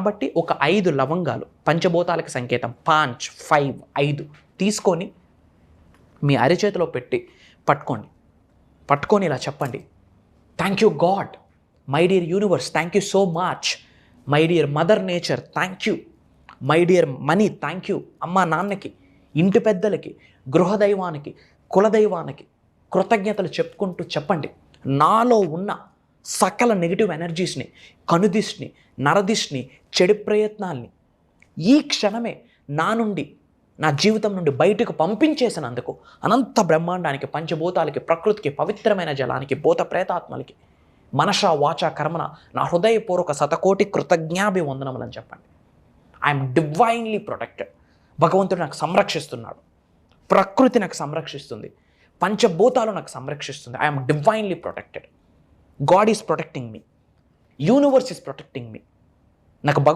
కాబట్టి ఒక 5 లవంగాలు, పంచభూతాలకు సంకేతం, 5 5 తీసుకొని మీ అరిచేతిలో పెట్టి పట్టుకొని ఇలా చెప్పండి, thank you God, my dear universe thank you so much, my dear mother nature thank you, my dear money thank you, అమ్మా నాన్నకి, ఇంటి పెద్దలకి, గృహదైవానికి, కులదైవానికి కృతజ్ఞతలు చెప్పుకుంటూ చెప్పండి. నాలో ఉన్న సకల నెగిటివ్ ఎనర్జీస్ని, కనుదిష్ని, నరదిష్ని, చెడు ప్రయత్నాల్ని ఈ క్షణమే నా జీవితం నుండి బయటకు పంపించేసినందుకు అనంత బ్రహ్మాండానికి, పంచభూతాలకి, ప్రకృతికి, పవిత్రమైన జలానికి, భూత ప్రేతాత్మలకి మనష వాచ కర్మన నా హృదయపూర్వక శతకోటి కృతజ్ఞాభివందనములని చెప్పండి. I'm divinely protected. భగవంతుడు నాకు సంరక్షిస్తున్నాడు, ప్రకృతి నాకు సంరక్షిస్తుంది, పంచభూతాలు నాకు సంరక్షిస్తుంది. I'm divinely protected. God is protecting me, universe is protecting me. నాకు